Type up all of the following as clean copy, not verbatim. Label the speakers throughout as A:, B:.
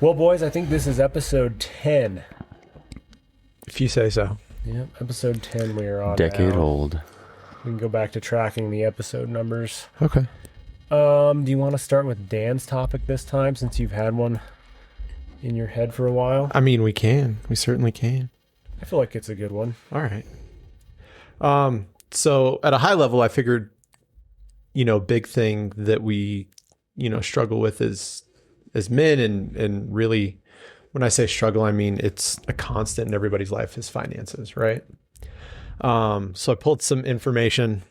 A: Well, boys, I think this is episode 10.
B: If you say so.
A: Yep, episode 10 we are on
C: Decade
A: now.
C: old.
A: We can go back to tracking the episode numbers.
B: Okay.
A: Do you want to start with Dan's topic this time, since you've had one in your head for a while?
B: I mean, we can. We certainly can.
A: I feel like it's a good one.
B: All right. So at a high level, I figured, big thing that we, struggle with as men and really, when I say struggle, I mean, it's a constant in everybody's life is finances, right? So I pulled some information,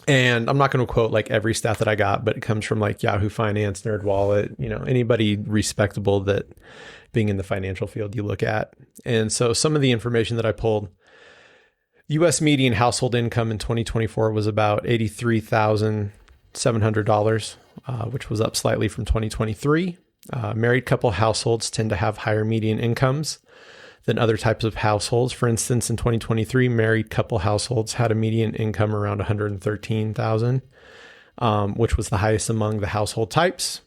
B: and I'm not going to quote like every stat that I got, but it comes from like Yahoo Finance, NerdWallet, anybody respectable that being in the financial field you look at. And so some of the information that I pulled, U.S. median household income in 2024 was about $83,700, which was up slightly from 2023. Married couple households tend to have higher median incomes than other types of households. For instance, in 2023, married couple households had a median income around $113,000, which was the highest among the household types.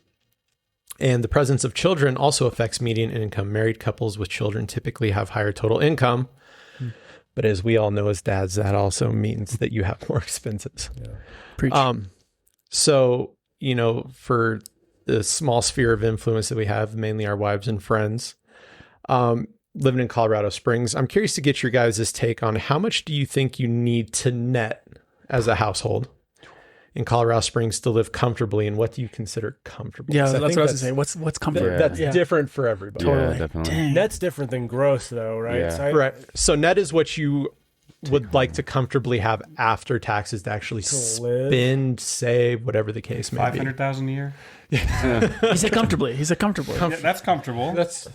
B: And the presence of children also affects median income. Married couples with children typically have higher total income. But as we all know as dads, that also means that you have more expenses.
A: Yeah.
D: Preach.
B: So, for the small sphere of influence that we have, mainly our wives and friends, living in Colorado Springs, I'm curious to get your guys' take on how much do you think you need to net as a household in Colorado Springs to live comfortably, and what do you consider comfortable?
D: Yeah,
B: 'Cause I
D: that's
B: think
D: what I was going to say. What's comfort?
B: That's
D: Yeah.
B: different for everybody.
D: Totally.
C: Yeah, definitely.
D: Dang.
A: Net's different than gross, though, right?
C: Yeah.
A: So
B: Right. So net is what you would like to comfortably have after taxes to actually
A: live.
B: spend, save, whatever the case may be.
E: 500,000 a year.
D: He said comfortably. He said comfortably.
E: Yeah, that's comfortable.
B: That's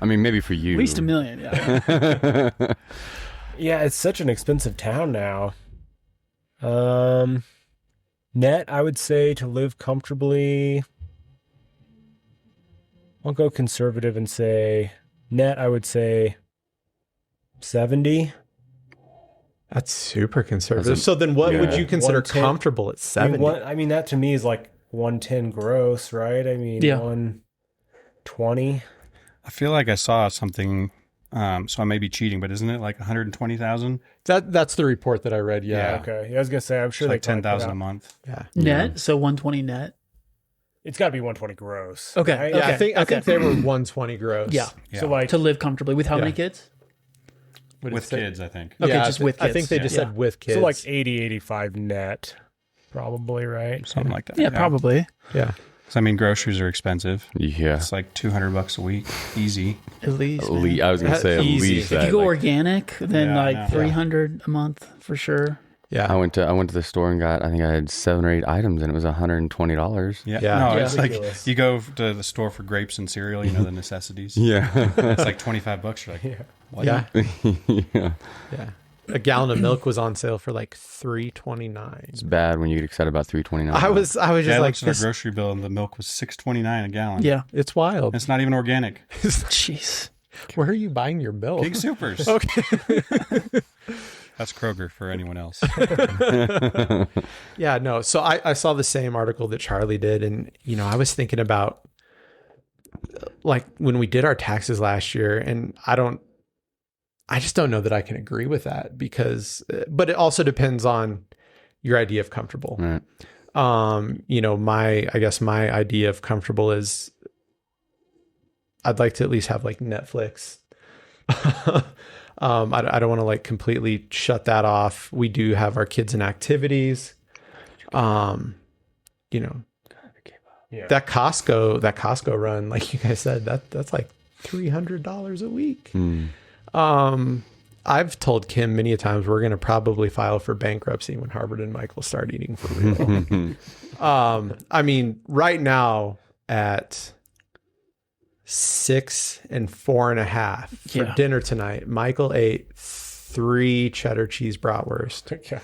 C: I mean, maybe for you.
D: At least $1 million. Yeah.
A: Yeah, it's such an expensive town now. Net, I would say to live comfortably, I'll go conservative and say net, I would say 70.
B: That's super conservative.
C: That's a-
B: So then what would
C: yeah.
B: you consider
A: 110.
B: comfortable at 70?
A: I mean, that to me is like 110 gross, right? I mean,
D: Yeah.
A: 120.
E: I feel like I saw something, so I may be cheating, but isn't it like 120,000?
B: That's the report that I read. Yeah.
A: Okay. Yeah, I was going to say, I'm sure
E: Like
A: they probably put
E: 10,000 a
A: out-
E: month.
B: Yeah.
D: Net. So 120 net.
A: It's got to be 120 gross.
D: Okay,
A: right?
B: Yeah.
D: okay.
B: I think they were 120 gross.
D: Yeah.
E: Yeah.
A: So like,
D: To live comfortably with how
B: Yeah.
D: many kids?
B: What did
E: With
B: it say?
E: kids, I think.
D: Okay,
B: Yeah,
D: just with
B: I think
D: kids.
B: they just
D: Yeah.
B: said with kids.
A: so like 80, 85 net, probably, right?
E: Something like that.
D: Yeah, probably.
B: yeah.
E: So, I mean, groceries are expensive.
C: Yeah.
E: It's like $200 a week. Easy.
D: At least.
C: At
D: man.
C: least, I was going to say at
B: Easy.
C: least
B: If
D: If
C: that.
D: you go
C: like,
D: organic, then
E: Yeah, I
D: like
E: know.
D: 300 a month for sure.
B: Yeah.
C: I went to the store and I think I had 7 or 8 items and it was $120.
E: Yeah.
B: Yeah.
E: No,
B: Yeah.
E: it's like
A: Ridiculous.
E: you go to the store for grapes and cereal, the necessities.
C: Yeah.
E: It's like $25. You're like,
A: Yeah.
E: what?
B: Yeah.
C: Yeah.
B: Yeah. A gallon of milk was on sale for like $3.29.
C: It's bad when you get excited about $3.29.
B: I was just
E: Yeah, I
B: like,
E: looked at our
B: this,
E: grocery bill and the milk was $6.29 a gallon.
D: Yeah.
B: it's wild.
E: It's not even organic.
D: Jeez.
B: Where are you buying your milk?
E: King Supers.
B: Okay.
E: That's Kroger for anyone else.
B: Yeah, no. So I saw the same article that Charlie did. And, I was thinking about like when we did our taxes last year, and I just don't know that I can agree with that but it also depends on your idea of comfortable.
C: Right.
B: I guess my idea of comfortable is I'd like to at least have like Netflix. I don't want to like completely shut that off. We do have our kids in activities.
A: Yeah.
B: That Costco run, like you guys said, that's like $300 a week. I've told Kim many a times we're going to probably file for bankruptcy when Harvard and Michael start eating for real. I mean, right now at 6 and 4.5 for
D: Yeah.
B: dinner tonight, Michael ate 3 cheddar cheese bratwurst,
A: Okay.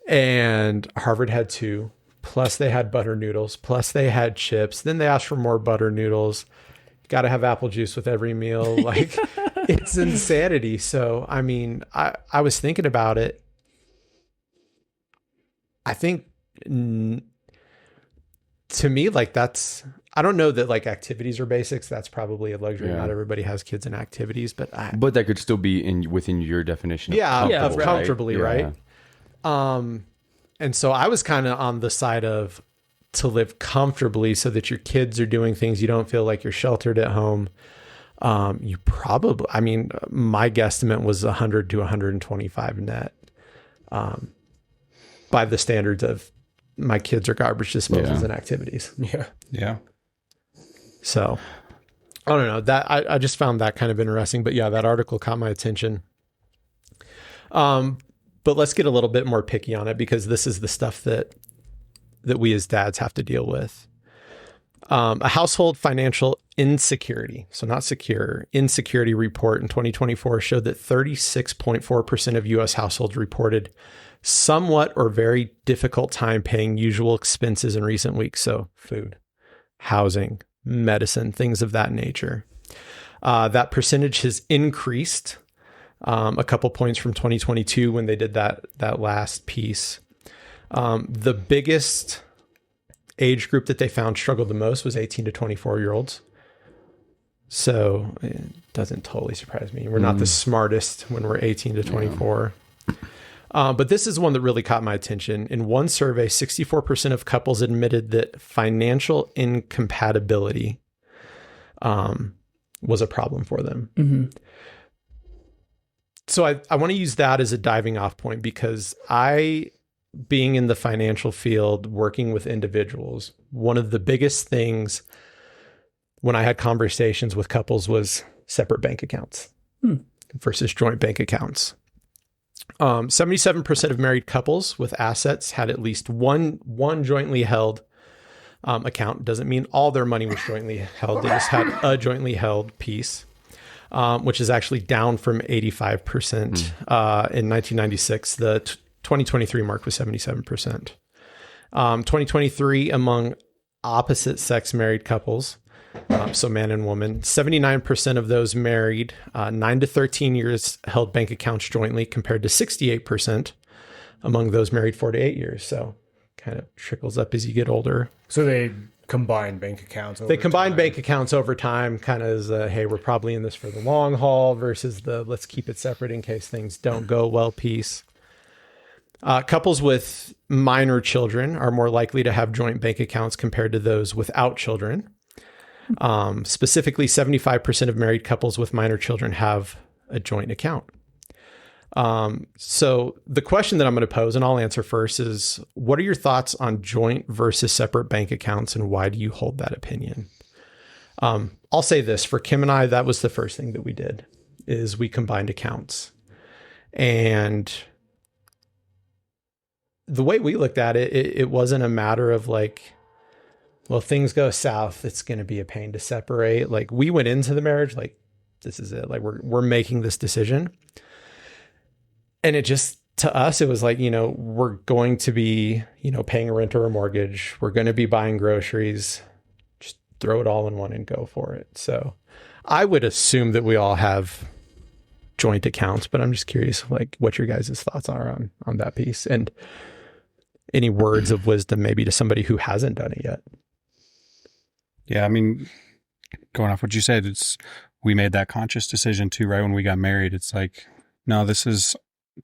B: and Harvard had 2. Plus they had butter noodles. Plus they had chips. Then they asked for more butter noodles. Got to have apple juice with every meal. Like it's insanity. So, I mean, I was thinking about it. I think to me, like I don't know that like activities are basics. That's probably a luxury.
C: Yeah.
B: Not everybody has kids in activities, but
C: But that could still be within your definition.
B: of
C: Of
B: comfortably,
C: right?
B: right? And so I was kind of on the side of to live comfortably so that your kids are doing things you don't feel like you're sheltered at home. You probably, I mean, my guesstimate was 100 to 125 net, by the standards of my kids are garbage disposals and activities.
A: Yeah.
E: Yeah.
B: So I don't know that I just found that kind of interesting, but yeah, that article caught my attention. But let's get a little bit more picky on it because this is the stuff that we as dads have to deal with. A household financial insecurity, so not secure, insecurity report in 2024 showed that 36.4% of U.S. households reported somewhat or very difficult time paying usual expenses in recent weeks. So food, housing, medicine, things of that nature. That percentage has increased a couple points from 2022 when they did that last piece. The biggest age group that they found struggled the most was 18 to 24-year-olds. So it doesn't totally surprise me. We're not the smartest when we're 18 to 24. But this is one that really caught my attention. In one survey, 64% of couples admitted that financial incompatibility was a problem for them.
D: Mm-hmm.
B: So I want to use that as a diving off point because being in the financial field, working with individuals, one of the biggest things when I had conversations with couples was separate bank accounts versus joint bank accounts. 77% of married couples with assets had at least one jointly held account. Doesn't mean all their money was jointly held. They just had a jointly held piece, which is actually down from 85% in 1996. The 2023 mark was 77%. 2023 among opposite sex married couples, so man and woman, 79% of those married 9 to 13 years held bank accounts jointly compared to 68% among those married 4 to 8 years. So kind of trickles up as you get older.
A: So they combine bank accounts.
B: They combine bank accounts over time, kind of as a, hey, we're probably in this for the long haul versus the let's keep it separate in case things don't go well piece. Couples with minor children are more likely to have joint bank accounts compared to those without children. Specifically, 75% of married couples with minor children have a joint account. So the question that I'm going to pose, and I'll answer first, is what are your thoughts on joint versus separate bank accounts, and why do you hold that opinion? I'll say this, for Kim and I, that was the first thing that we did, is we combined accounts. And the way we looked at it, it wasn't a matter of like, well, things go south, it's going to be a pain to separate. Like we went into the marriage, like this is it. Like we're making this decision. And it just, to us, it was like, we're going to be, paying a rent or a mortgage. We're going to be buying groceries. Just throw it all in one and go for it. So I would assume that we all have joint accounts, but I'm just curious, like what your guys' thoughts are on that piece and any words of wisdom maybe to somebody who hasn't done it yet.
E: Yeah, I mean, going off what you said, we made that conscious decision too, right when we got married. It's like, no,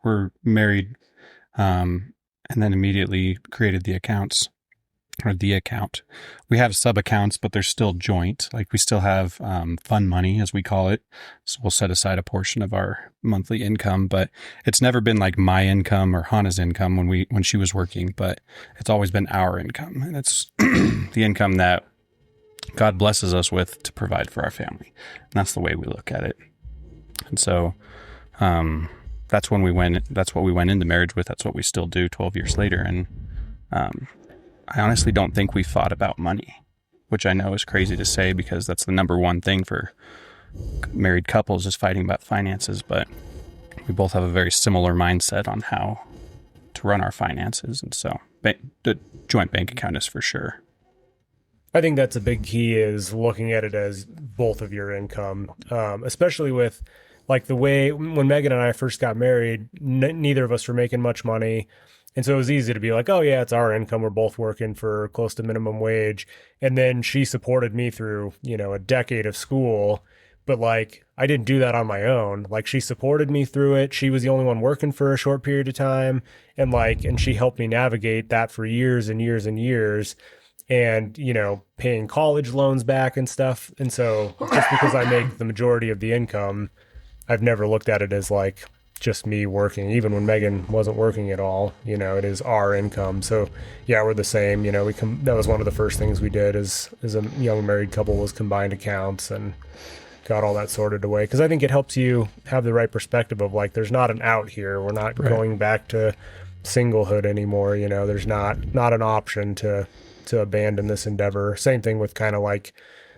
E: we're married, and then immediately created the accounts or the account. We have sub accounts, but they're still joint. Like we still have fun money, as we call it. So we'll set aside a portion of our monthly income, but it's never been like my income or Hannah's income when she was working, but it's always been our income. And it's the income that God blesses us with to provide for our family. And that's the way we look at it. And so, that's what we went into marriage with. That's what we still do 12 years later. And, I honestly don't think we thought about money, which I know is crazy to say because that's the number one thing for married couples is fighting about finances. But we both have a very similar mindset on how to run our finances. And so the joint bank account is for sure.
A: I think that's a big key, is looking at it as both of your income, especially with like the way when Megan and I first got married, neither of us were making much money. And so it was easy to be like, oh, yeah, it's our income. We're both working for close to minimum wage. And then she supported me through, a decade of school. But like, I didn't do that on my own. Like, she supported me through it. She was the only one working for a short period of time. And she helped me navigate that for years and years and years. And, paying college loans back and stuff. And so just because I make the majority of the income, I've never looked at it as like, just me working, even when Megan wasn't working at all. It is our income. So yeah, we're the same. That was one of the first things we did as a young married couple, was combined accounts, and got all that sorted away, because I think it helps you have the right perspective of like, there's not an out here. We're not going back to singlehood anymore. There's not an option to abandon this endeavor. Same thing with kind of like,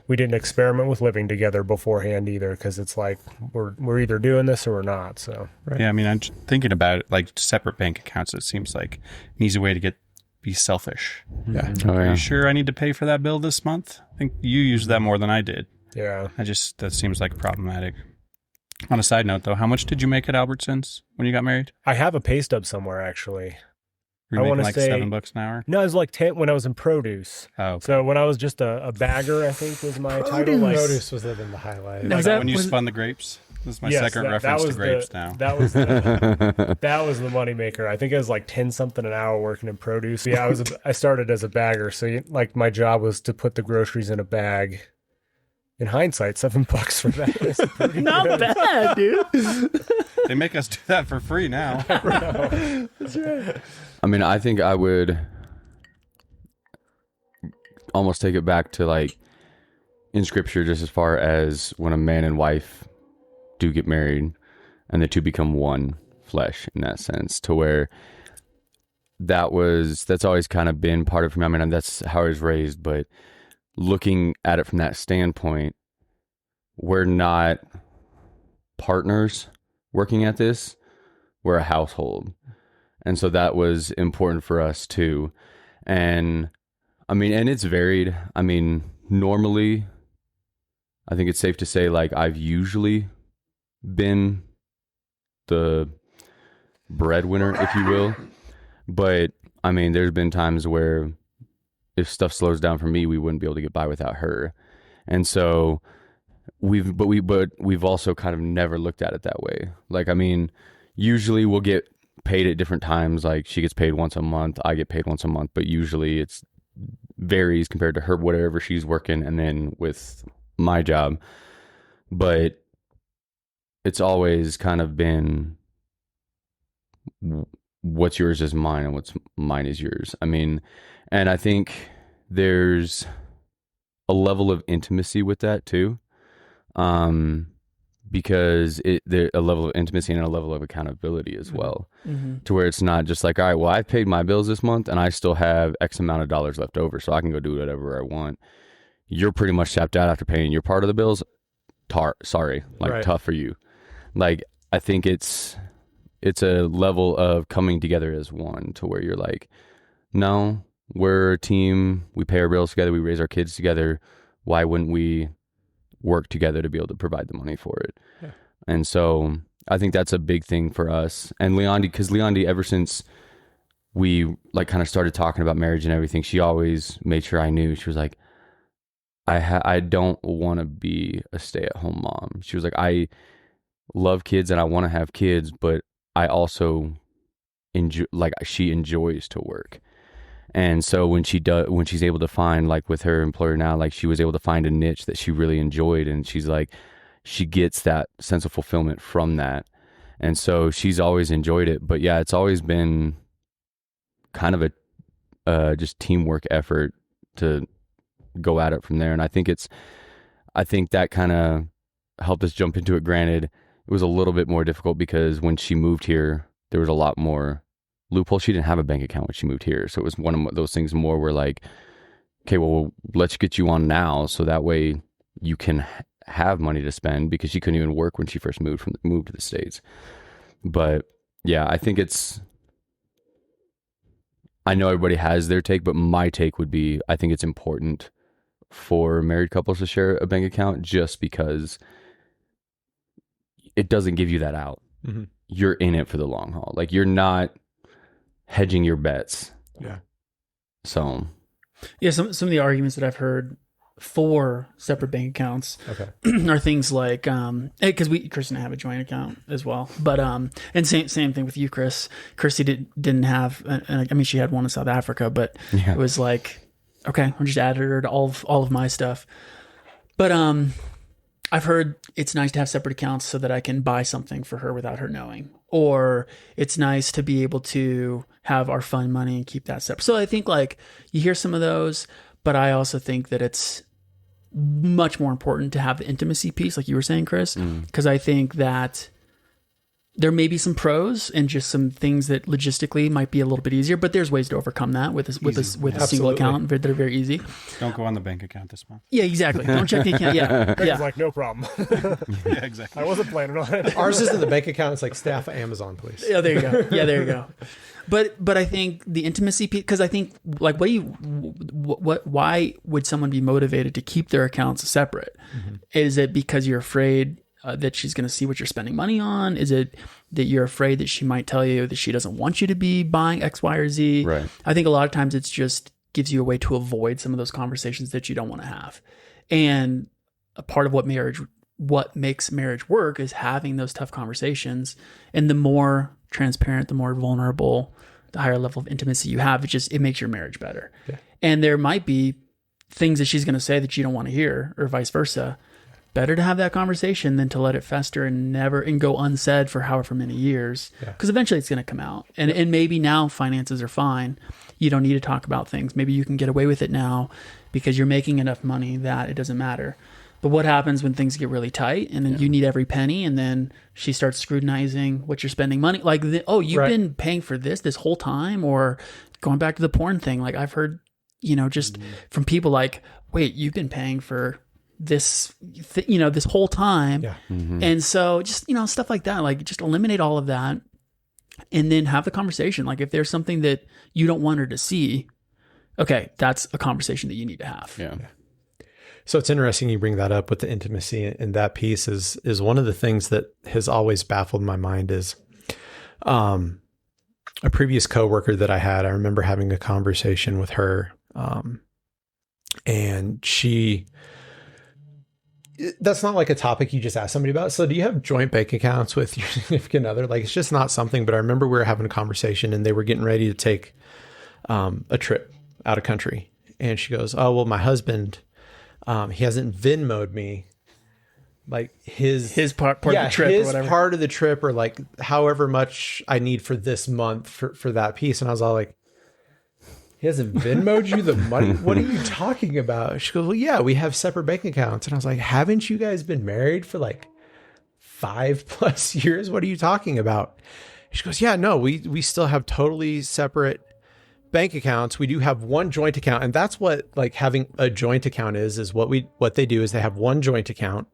A: we didn't experiment with living together beforehand either, because it's like we're either doing this or we're not. So
E: Yeah, I mean, I'm just thinking about it, like separate bank accounts. It seems like an easy way to be selfish.
B: Yeah.
E: Are you sure I need to pay for that bill this month? I think you used that more than I did.
A: yeah.
E: That seems like problematic. On a side note, though, how much did you make at Albertsons when you got married?
A: I have a pay stub somewhere, actually.
E: Were you
A: I
E: making
A: wanna
E: like
A: say-
E: $7 an hour?
A: No, it was like 10 when I was in produce.
E: Oh, okay.
A: So when I was just a bagger, I think was my title. Like,
B: Produce was living the highlight.
D: No,
E: Like
D: that
E: when you
D: was-
E: spun the grapes? This is my
A: yes,
E: second
A: that
E: reference to
A: was
E: grapes now.
A: That was that was the moneymaker. I think it was like 10 something an hour working in produce. Yeah, I started as a bagger. So like my job was to put the groceries in a bag. In hindsight, $7 for that is pretty
D: Not
A: good.
D: bad, dude.
E: They make us do that for free now.
C: I mean, I think I would almost take it back to like in scripture, just as far as when a man and wife do get married and the two become one flesh, in that sense, to where that's always kind of been part of me. I mean, that's how I was raised, but looking at it from that standpoint, we're not partners working at this, we're a household. And so that was important for us too. And I mean, and it's varied. I mean, normally, I think it's safe to say like I've usually been the breadwinner, if you will. But I mean, there's been times where if stuff slows down for me, we wouldn't be able to get by without her. And so we've also kind of never looked at it that way. Like, I mean, usually we'll get paid at different times. Like she gets paid once a month, I get paid once a month, but usually it's varies compared to her, whatever she's working. And then with my job, but it's always kind of been what's yours is mine and what's mine is yours. I mean, and I think there's a level of intimacy with that too. Because there's a level of intimacy and a level of accountability as well, to where it's not just like, all right, well, I've paid my bills this month and I still have X amount of dollars left over, so I can go do whatever I want. You're pretty much tapped out after paying your part of the bills. Sorry,
B: Right.
C: tough for you. Like, I think it's a level of coming together as one, to where you're like, no, we're a team. We pay our bills together. We raise our kids together. Why wouldn't we work together to be able to provide the money for it?
B: Yeah.
C: And so I think that's a big thing for us. And because Leondi, ever since we like kind of started talking about marriage and everything, she always made sure I knew. She was like, I don't want to be a stay-at-home mom. She was like, I love kids and I want to have kids, but I also enjoy, like, she enjoys to work. And so when she's able to find, like with her employer now, like she was able to find a niche that she really enjoyed, and she's like, she gets that sense of fulfillment from that. And so she's always enjoyed it. But yeah, it's always been kind of a just teamwork effort to go at it from there. And I think that kind of helped us jump into it. Granted, it was a little bit more difficult because when she moved here, there was a lot more loophole. She didn't have a bank account when she moved here. So it was one of those things more where like, okay, well, let's get you on now, so that way you can have money to spend, because she couldn't even work when she first moved to the States. But yeah, I think I know everybody has their take, but my take would be, I think it's important for married couples to share a bank account, just because it doesn't give you that out.
B: Mm-hmm.
C: You're in it for the long haul. Like, you're not hedging your bets.
B: Yeah.
C: So
D: Yeah, some of the arguments that I've heard for separate bank accounts
B: Okay.
D: are things like because Chris and I have a joint account as well, but and same thing with you, Chris. Chrissy didn't have, and I mean she had one in South Africa, but
C: Yeah.
D: it was like, okay, I'm just added her to all of my stuff. But I've heard it's nice to have separate accounts so that I can buy something for her without her knowing, or it's nice to be able to have our fun money and keep that separate. So I think like you hear some of those, but I also think that it's much more important to have the intimacy piece, like you were saying, Chris, because I think that there may be some pros and just some things that logistically might be a little bit easier, but there's ways to overcome that with a single
B: Absolutely.
D: account that are very easy.
E: Don't go on the bank account this month.
D: Yeah, exactly. Don't check the account. Yeah,
A: Craig's
D: yeah.
A: like, no problem.
E: Yeah, exactly.
A: I wasn't planning on it.
B: Ours isn't the bank account. It's like staff at Amazon, please.
D: Yeah, there you go. Yeah, there you go. But I think the intimacy piece, because I think like why would someone be motivated to keep their accounts separate? Is it because you're afraid that she's going to see what you're spending money on? Is it that you're afraid that she might tell you that she doesn't want you to be buying X, Y, or Z?
C: Right.
D: I think a lot of times it's just gives you a way to avoid some of those conversations that you don't want to have. And a part of what makes marriage work is having those tough conversations. And the more transparent, the more vulnerable, the higher level of intimacy you have, it makes your marriage better.
B: Yeah.
D: And there might be things that she's going to say that you don't want to hear, or vice versa. Better to have that conversation than to let it fester and go unsaid for however many years, because eventually it's going to come out. And maybe now finances are fine. You don't need to talk about things. Maybe you can get away with it now because you're making enough money that it doesn't matter. But what happens when things get really tight and then you need every penny, and then she starts scrutinizing what you're spending money? Like, you've been paying for this whole time, or going back to the porn thing. Like I've heard, just from people like, wait, you've been paying for this whole time.
B: Yeah.
D: And so just, stuff like that, like just eliminate all of that and then have the conversation. Like if there's something that you don't want her to see, okay, that's a conversation that you need to have.
C: Yeah.
B: So it's interesting you bring that up with the intimacy, and that piece is one of the things that has always baffled my mind is a previous coworker that I had. I remember having a conversation with her, and that's not like a topic you just ask somebody about. So do you have joint bank accounts with your significant other? Like, it's just not something, but I remember we were having a conversation and they were getting ready to take a trip out of country. And she goes, oh, well, my husband, he hasn't Venmo'd me like his
D: part of the trip,
B: his
D: or whatever.
B: part of the trip, or like however much I need for this month for that piece. And I was all like, he hasn't Venmo'd you the money? What are you talking about? She goes, well, yeah, we have separate bank accounts. And I was like, haven't you guys been married for like 5+ years? What are you talking about? She goes, yeah, no, we still have totally separate bank accounts. We do have one joint account. And that's what like having a joint account is what they do is they have one joint account,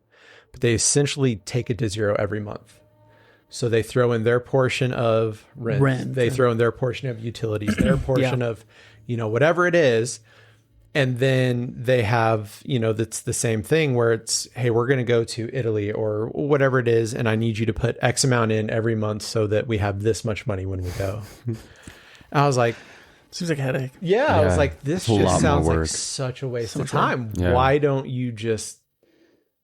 B: but they essentially take it to zero every month. So they throw in their portion of rent. They throw in their portion of utilities, their portion of, whatever it is. And then they have, that's the same thing where it's, hey, we're going to go to Italy or whatever it is. And I need you to put X amount in every month so that we have this much money when we go. I was like,
D: Seems like a headache.
B: yeah, I was like, this
C: a lot
B: just
C: more
B: sounds like
C: work.
B: such a waste of
D: much work.
B: time.
C: Yeah.
B: Why don't you just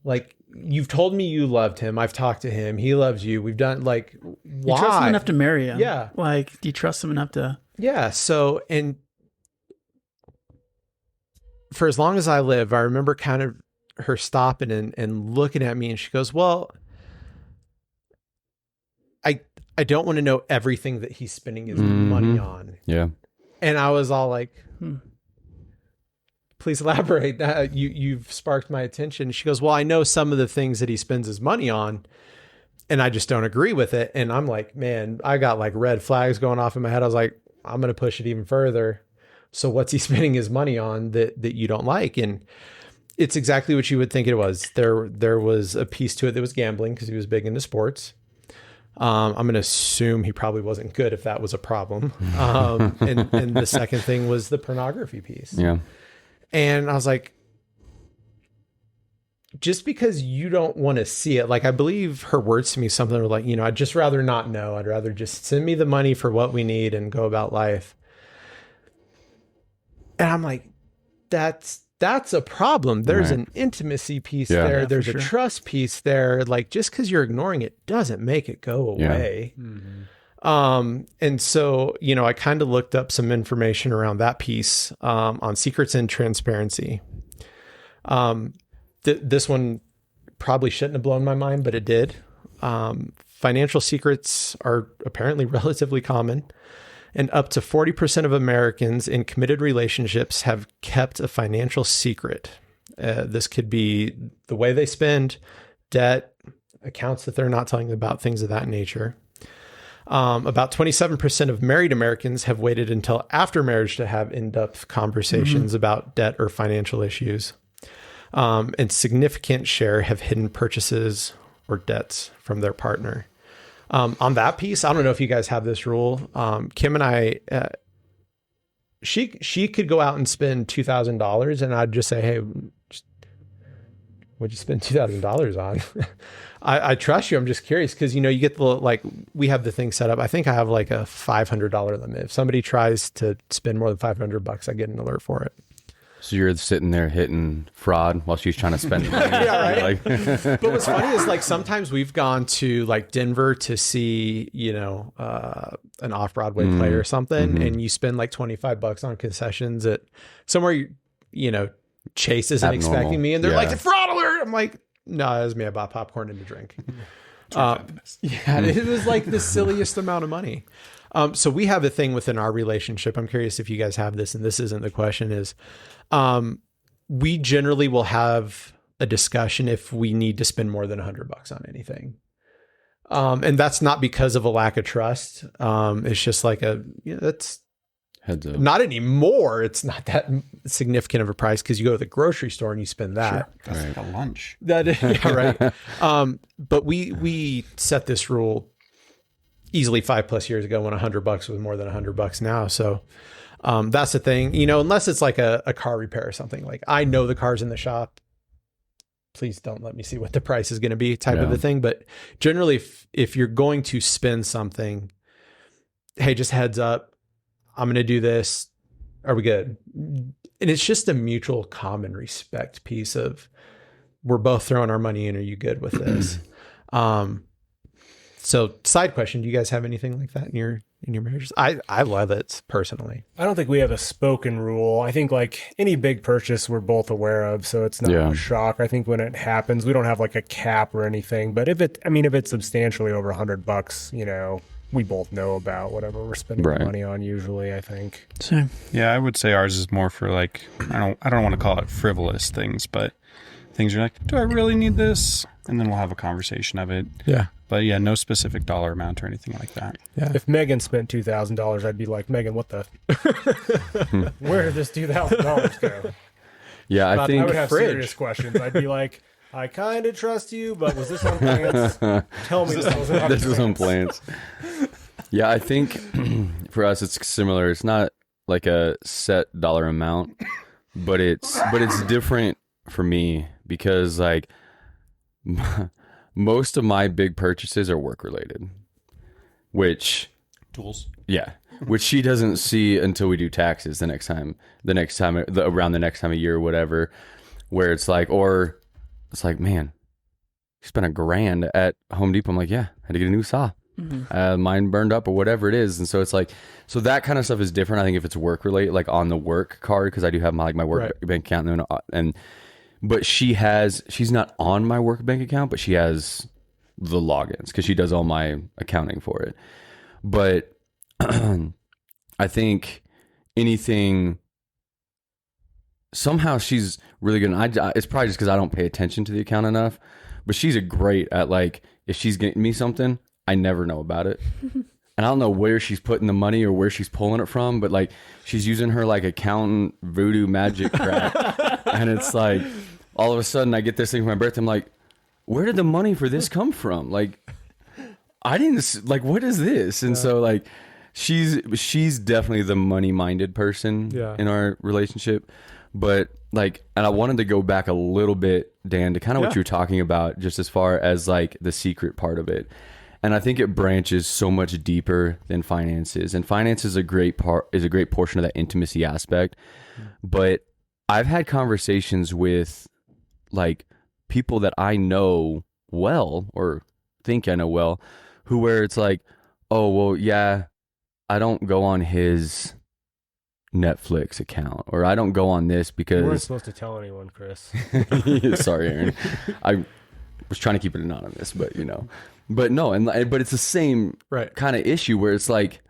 B: like, you've told me you loved him. I've talked to him. He loves you. We've done like, why?
D: You trust him enough to marry him.
B: Yeah.
D: Like, do you trust him enough to...
B: Yeah. So, and for as long as I live, I remember kind of her stopping and looking at me, and she goes, well, I don't want to know everything that he's spending his money on.
C: Yeah.
B: And I was all like, please elaborate. You've sparked my attention. She goes, well, I know some of the things that he spends his money on, and I just don't agree with it. And I'm like, man, I got like red flags going off in my head. I was like, I'm going to push it even further. So what's he spending his money on that you don't like? And it's exactly what you would think it was. There was a piece to it that was gambling because he was big into sports. I'm going to assume he probably wasn't good if that was a problem. And the second thing was the pornography piece.
C: Yeah.
B: And I was like, just because you don't want to see it, like I believe her words to me something like, I'd just rather not know. I'd rather just send me the money for what we need and go about life. And I'm like, that's a problem. There's an intimacy piece there.
D: Yeah,
B: There's
D: for
B: a
D: sure.
B: trust piece there. Like just because you're ignoring it doesn't make it go away. And so, I kind of looked up some information around that piece on secrets and transparency. This one probably shouldn't have blown my mind, but it did. Financial secrets are apparently relatively common, and up to 40% of Americans in committed relationships have kept a financial secret. This could be the way they spend, debt, accounts that they're not telling about, things of that nature. About 27% of married Americans have waited until after marriage to have in-depth conversations about debt or financial issues. And significant share have hidden purchases or debts from their partner. On that piece, I don't know if you guys have this rule. Kim and I, she could go out and spend $2,000 and I'd just say, hey, what'd you spend $2,000 on? I trust you. I'm just curious because, you get we have the thing set up. I think I have like a $500 limit. If somebody tries to spend more than $500, I get an alert for it.
C: So you're sitting there hitting fraud while she's trying to spend money.
B: Yeah, right. But what's funny is like sometimes we've gone to like Denver to see, an off-Broadway play or something, and you spend like $25 on concessions at somewhere, Chase isn't
C: Abnormal.
B: expecting me, and they're
C: Yeah.
B: like, fraud alert. I'm like, no, it was me. I bought popcorn and a drink. It was like the silliest amount of money. So we have a thing within our relationship. I'm curious if you guys have this, and this isn't the question, is we generally will have a discussion if we need to spend more than $100 on anything. And that's not because of a lack of trust. It's just like that's
C: Heads up.
B: not anymore. It's not that significant of a price because you go to the grocery store and you spend that.
E: That's like a lunch.
B: Yeah, right. But we set this rule easily 5+ years ago when $100 was more than $100 now. So that's the thing, unless it's like a car repair or something. Like I know the car's in the shop. Please don't let me see what the price is going to be type of a thing. But generally, if you're going to spend something, hey, just heads up, I'm going to do this. Are we good? And it's just a mutual common respect piece of we're both throwing our money in. Are you good with this? So side question, do you guys have anything like that in your marriages? I love it personally.
A: I don't think we have a spoken rule. I think like any big purchase we're both aware of, so it's not
C: Yeah.
A: a shock. I think when it happens, we don't have like a cap or anything. But if it's substantially over $100, we both know about whatever we're spending
C: Right.
A: money on. Usually, I think.
D: Same.
E: Yeah, I would say ours is more for like I don't want to call it frivolous things, but things you're like, do I really need this? And then we'll have a conversation of it.
B: Yeah.
E: But yeah, no specific dollar amount or anything like that.
B: Yeah.
A: If Megan spent $2,000, I'd be like, Megan, what the? Where did this $2,000 go?
C: Yeah, I
A: I
C: think
A: would have
B: fridge.
A: serious questions. I'd be like, I kind of trust you, but was this on plans? Tell me this wasn't on
C: this is on
A: plans.
C: plans. Yeah, I think for us it's similar. It's not like a set dollar amount, but it's different for me because like most of my big purchases are work related, which
E: Tools.
C: yeah, which she doesn't see until we do taxes around the next time of year or whatever, where it's like, or it's like, man, you spent $1,000 at Home Depot. I'm like, yeah, I had to get a new saw. Mine burned up or whatever it is. And so it's like, so that kind of stuff is different. I think if it's work related, like on the work card, because I do have my work bank account but she's not on my work bank account, but she has the logins because she does all my accounting for it. But I think anything, somehow she's really good. And it's probably just because I don't pay attention to the account enough, but she's great at like, if she's getting me something, I never know about it. And I don't know where she's putting the money or where she's pulling it from, but like she's using her like accountant voodoo magic crap. And it's like, all of a sudden I get this thing for my birthday. I'm like, where did the money for this come from? Like, I didn't, like, what is this? And so like, she's definitely the money minded person in our relationship. But like, and I wanted to go back a little bit, Dan, to kind of what you were talking about, just as far as like the secret part of it. And I think it branches so much deeper than finances. And finance is a great portion of that intimacy aspect. But I've had conversations with like people that I know well, or think I know well, where it's like, oh, well, yeah, I don't go on his Netflix account, or I don't go on this because
A: You weren't supposed to tell anyone, Chris.
C: Sorry, Aaron. I was trying to keep it anonymous, but but no, but it's the same kind of issue where it's like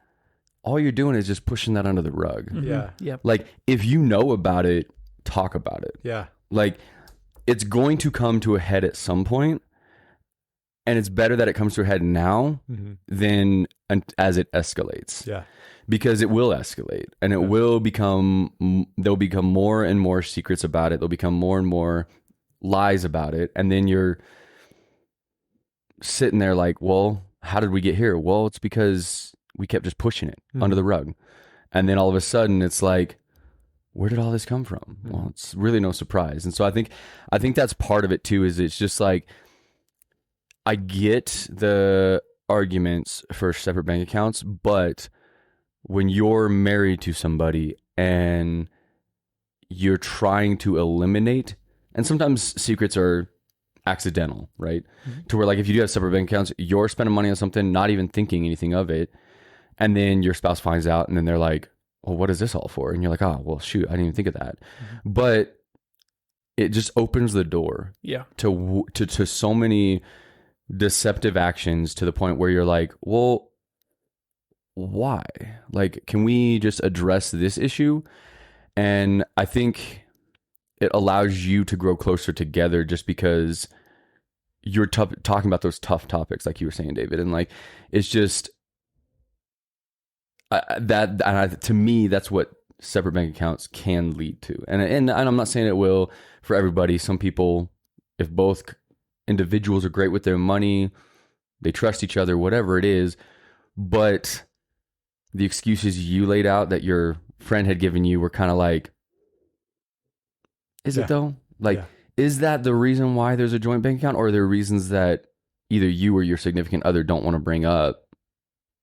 C: all you're doing is just pushing that under the rug.
B: Yeah.
D: Yep.
C: Like if you know about it, talk about it.
B: Yeah.
C: Like it's going to come to a head at some point, and it's better that it comes to a head now than as it escalates.
B: Yeah.
C: Because it will escalate, and it will become, there'll become more and more secrets about it. There'll become more and more lies about it. And then you're sitting there like, well, how did we get here? Well, it's because we kept just pushing it under the rug. And then all of a sudden it's like, where did all this come from? Well, it's really no surprise. And so I think that's part of it too, is it's just like, I get the arguments for separate bank accounts, but when you're married to somebody and you're trying to eliminate, and sometimes secrets are accidental, right? To where like if you do have separate bank accounts, you're spending money on something, not even thinking anything of it. And then your spouse finds out and then they're like, well, what is this all for? And you're like, oh, well, shoot, I didn't even think of that. But it just opens the door to so many deceptive actions, to the point where you're like, well, why? Like, can we just address this issue? And I think it allows you to grow closer together, just because you're talking about those tough topics, like you were saying, David. And like, it's just to me, that's what separate bank accounts can lead to. And I'm not saying it will for everybody. Some people, if both individuals are great with their money, they trust each other, whatever it is, but the excuses you laid out that your friend had given you were kind of like, is it though? Like, is that the reason why there's a joint bank account, or are there reasons that either you or your significant other don't want to bring up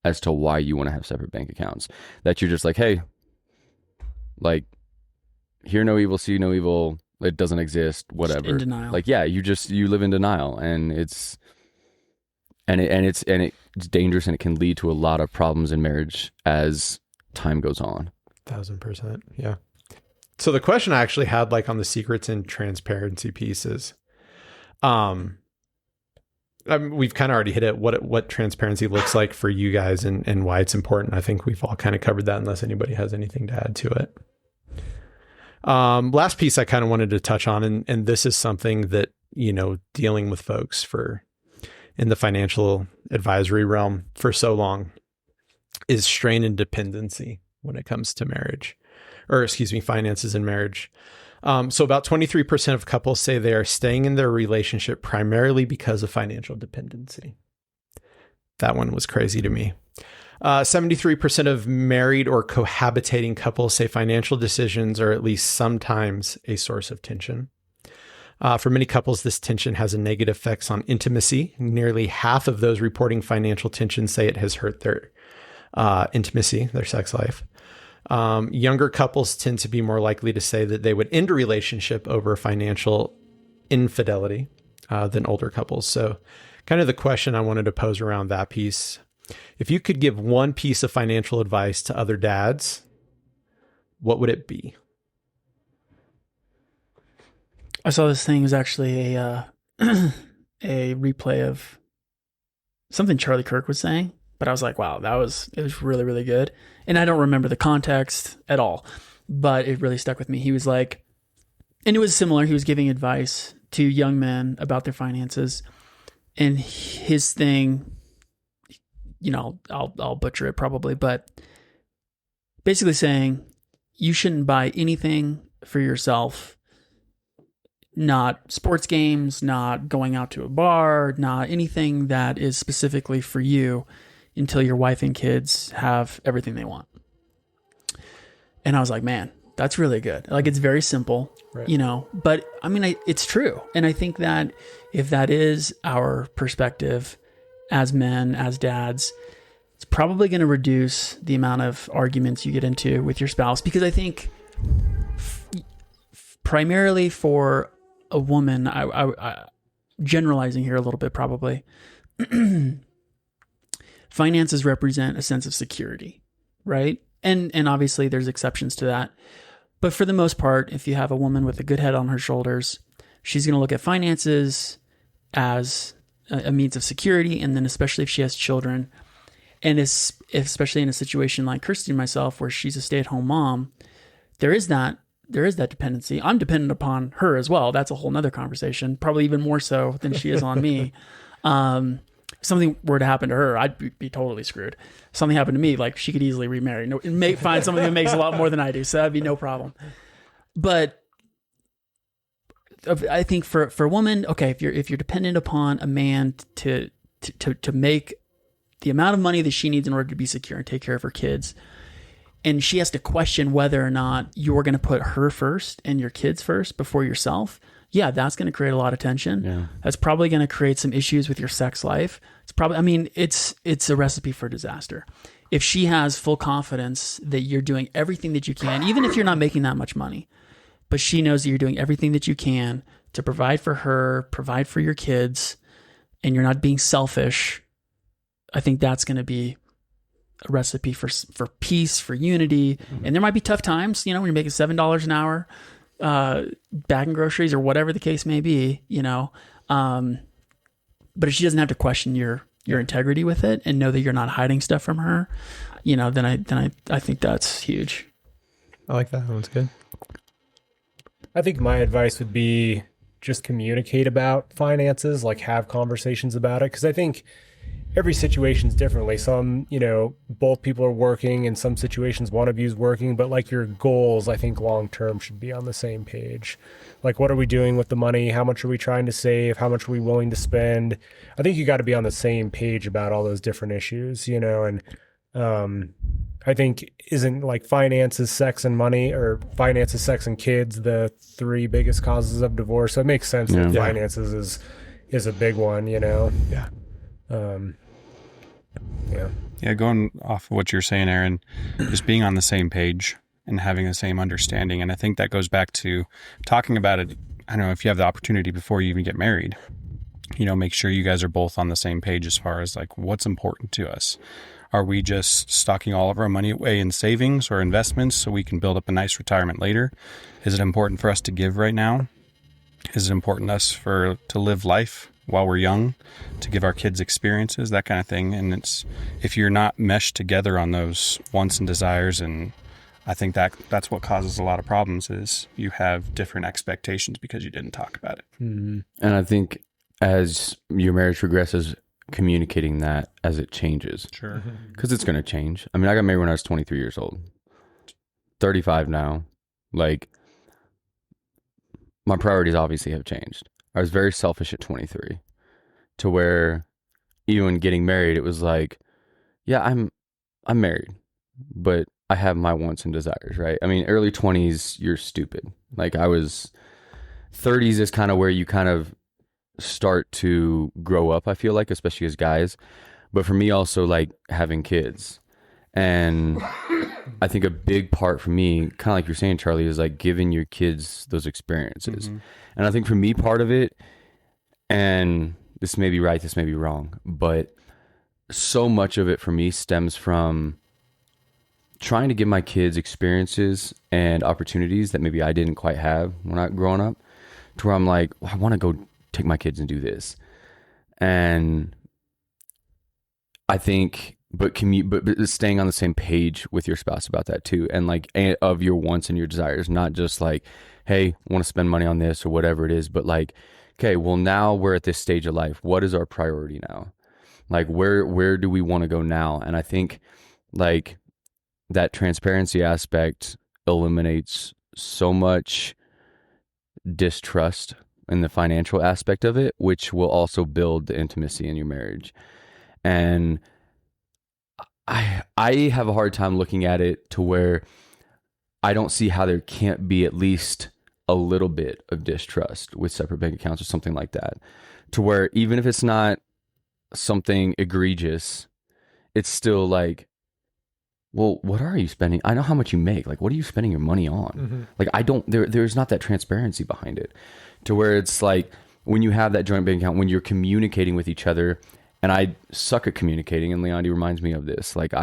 C: as to why you want to have separate bank accounts? That you're just like, hey, like, hear no evil, see no evil, it doesn't exist, whatever.
D: Just in denial.
C: Like, yeah, you live in denial, and it's dangerous, and it can lead to a lot of problems in marriage as time goes on.
B: 1000%. Yeah. So the question I actually had, like, on the secrets and transparency pieces, we've kind of already hit it, what transparency looks like for you guys and why it's important. I think we've all kind of covered that, unless anybody has anything to add to it. Last piece I kind of wanted to touch on, and this is something that, dealing with folks in the financial advisory realm for so long, is strain and dependency when it comes to marriage, finances in marriage. So about 23% of couples say they are staying in their relationship primarily because of financial dependency. That one was crazy to me. 73% of married or cohabitating couples say financial decisions are at least sometimes a source of tension. For many couples, this tension has a negative effects on intimacy. Nearly half of those reporting financial tension say it has hurt their intimacy, their sex life. Younger couples tend to be more likely to say that they would end a relationship over financial infidelity than older couples. So kind of the question I wanted to pose around that piece: if you could give one piece of financial advice to other dads, what would it be?
D: I saw this thing was actually a replay of something Charlie Kirk was saying, but I was like, wow, it was really, really good. And I don't remember the context at all, but it really stuck with me. He was like, and it was similar. He was giving advice to young men about their finances, and his thing, I'll butcher it probably, but basically saying you shouldn't buy anything for yourself. Not sports games, not going out to a bar, not anything that is specifically for you until your wife and kids have everything they want. And I was like, man, That's really good. Like, it's very simple,
B: Right.
D: you know, but I mean, it's true. And I think that if that is our perspective as men, as dads, it's probably going to reduce the amount of arguments you get into with your spouse. Because I think primarily for a woman, I generalizing here a little bit, probably, finances represent a sense of security, right? And obviously there's exceptions to that. But for the most part, if you have a woman with a good head on her shoulders, she's going to look at finances as a means of security. And then especially if she has children, and especially in a situation like Kirsty and myself, where she's a stay-at-home mom, there is that dependency. I'm dependent upon her as well. That's a whole nother conversation, probably even more so than she is on me. If something were to happen to her, I'd be totally screwed. If something happened to me, like, she could easily remarry. Find somebody who makes a lot more than I do. So that'd be no problem. But I think for a woman, okay, if you're dependent upon a man to make the amount of money that she needs in order to be secure and take care of her kids, and she has to question whether or not you're going to put her first and your kids first before yourself, yeah, that's going to create a lot of tension.
C: Yeah.
D: That's probably going to create some issues with your sex life. It's probably, I mean, it's a recipe for disaster. If she has full confidence that you're doing everything that you can, even if you're not making that much money, but she knows that you're doing everything that you can to provide for her, provide for your kids, and you're not being selfish, I think that's going to be a recipe for peace, for unity. And there might be tough times, you know, when you're making $7 an hour, bagging groceries or whatever the case may be, you know. But if she doesn't have to question your integrity with it and know that you're not hiding stuff from her, you know, then I think that's huge.
B: I like that. That one's good.
A: I think my advice would be just communicate about finances, like have conversations about it. Because I think every situation's differently. Some, you know, both people are working, in some situations one of you is working, but like your goals, I think long term should be on the same page. Like, what are we doing with the money? How much are we trying to save? How much are we willing to spend? I think you got to be on the same page about all those different issues, you know. And I think, isn't like finances, sex, and money, or finances, sex, and kids the three biggest causes of divorce? So it makes sense that finances is a big one, you know.
B: Yeah.
E: Yeah, going off of what you're saying, Aaron, just being on the same page and having the same understanding. And I think that goes back to talking about it. I don't know, if you have the opportunity before you even get married, you know, make sure you guys are both on the same page as far as like what's important to us. Are we just stocking all of our money away in savings or investments so we can build up a nice retirement later? Is it important for us to give right now? Is it important to us to live life while we're young, to give our kids experiences, that kind of thing? And it's, if you're not meshed together on those wants and desires, and I think that's what causes a lot of problems, is you have different expectations because you didn't talk about it.
A: Mm-hmm.
C: And I think as your marriage progresses, communicating that as it changes.
E: Sure.
C: Because it's going to change. I mean, I got married when I was 23 years old, 35 now. Like, my priorities obviously have changed. I was very selfish at 23, to where even getting married, it was like, yeah, I'm married, but I have my wants and desires, right? I mean, early 20s, you're stupid. Like, 30s is kind of where you kind of start to grow up, I feel like, especially as guys. But for me also, like, having kids. And I think a big part for me, kind of like you're saying, Charlie, is like giving your kids those experiences. Mm-hmm. And I think for me, part of it, and this may be right, this may be wrong, but so much of it for me stems from trying to give my kids experiences and opportunities that maybe I didn't quite have when I growing up, to where I'm like, well, I want to go take my kids and do this. And I think, but staying on the same page with your spouse about that too, and like of your wants and your desires, not just like, hey, I want to spend money on this or whatever it is, but like, okay, well, now we're at this stage of life. What is our priority now? Like, where do we want to go now? And I think like that transparency aspect eliminates so much distrust in the financial aspect of it, which will also build the intimacy in your marriage. And I have a hard time looking at it to where I don't see how there can't be at least a little bit of distrust with separate bank accounts or something like that, to where even if it's not something egregious, it's still like, well, what are you spending? I know how much you make. Like, what are you spending your money on? Like, there's not that transparency behind it, to where it's like, when you have that joint bank account, when you're communicating with each other, and I suck at communicating, and Leondi reminds me of this. Like,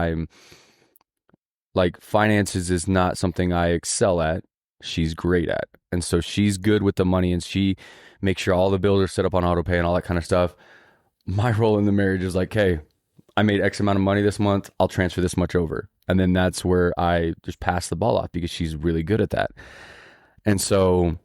C: finances is not something I excel at. She's great at. And so she's good with the money, and she makes sure all the bills are set up on auto pay and all that kind of stuff. My role in the marriage is like, hey, I made X amount of money this month. I'll transfer this much over. And then that's where I just pass the ball off, because she's really good at that. And so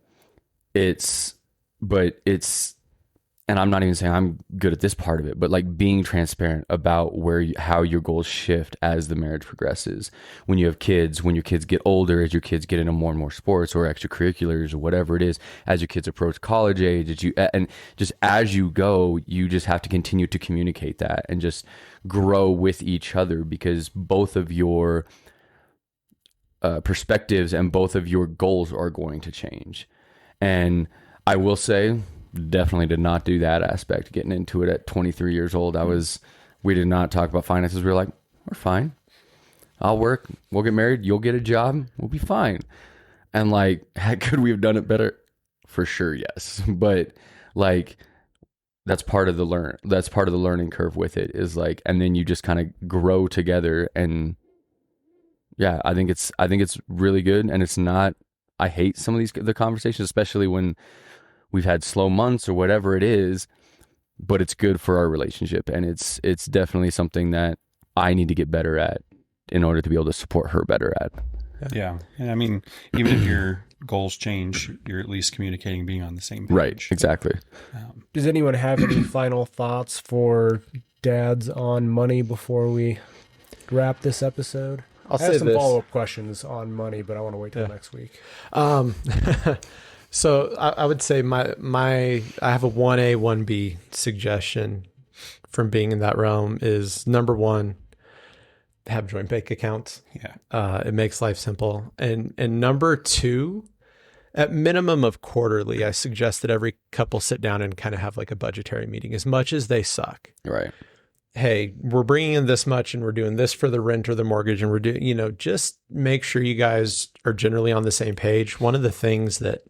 C: and I'm not even saying I'm good at this part of it, but like being transparent about how your goals shift as the marriage progresses. When you have kids, when your kids get older, as your kids get into more and more sports or extracurriculars or whatever it is, as your kids approach college age, and just as you go, you just have to continue to communicate that and just grow with each other, because both of your perspectives and both of your goals are going to change. And I will say, definitely did not do that aspect getting into it at 23 years old. We did not talk about finances. We were like, we're fine. I'll work. We'll get married. You'll get a job. We'll be fine. And like, could we have done it better? For sure. Yes. But like, that's part of the learning curve with it, is like, and then you just kind of grow together. And yeah, I think it's really good. And it's not, I hate some of the conversations, especially when we've had slow months or whatever it is, but it's good for our relationship. And it's definitely something that I need to get better at in order to be able to support her better at.
E: Yeah. And I mean, even if your goals change, you're at least communicating, being on the same page.
C: Right. Exactly.
A: Does anyone have any final thoughts for dads on money before we wrap this episode?
B: I'll
A: I have
B: say
A: some
B: this.
A: follow-up questions on money, but I want to wait till next week.
B: So I would say I have a 1A, 1B suggestion from being in that realm is, number one, have joint bank accounts.
E: Yeah.
B: It makes life simple. And number two, at minimum of quarterly, I suggest that every couple sit down and kind of have like a budgetary meeting, as much as they suck.
C: Right.
B: Hey, we're bringing in this much and we're doing this for the rent or the mortgage, and we're doing, just make sure you guys are generally on the same page. One of the things that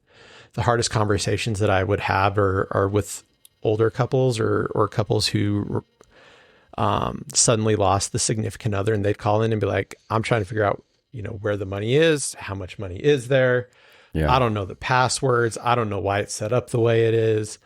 B: the hardest conversations that I would have are with older couples or couples who suddenly lost the significant other, and they'd call in and be like, I'm trying to figure out, where the money is, how much money is there.
C: Yeah.
B: I don't know the passwords. I don't know why it's set up the way it is.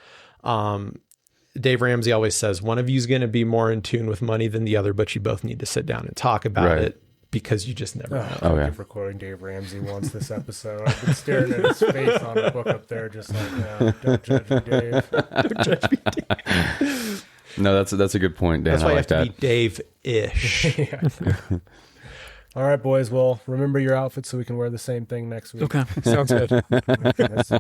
B: Dave Ramsey always says, one of you is going to be more in tune with money than the other, but you both need to sit down and talk about it, because you just never know.
A: Thank you for quoting Dave Ramsey once this episode. I've been staring at his face on the book up there, just like, don't judge me, Dave. Don't judge me, Dave.
C: No, that's a good point, Dan.
B: That's why
C: I
B: you
C: like
B: have
C: that.
B: to be Dave-ish.
A: Yeah. All right, boys. Well, remember your outfits so we can wear the same thing next week.
D: Okay.
B: Sounds good.
A: Yes.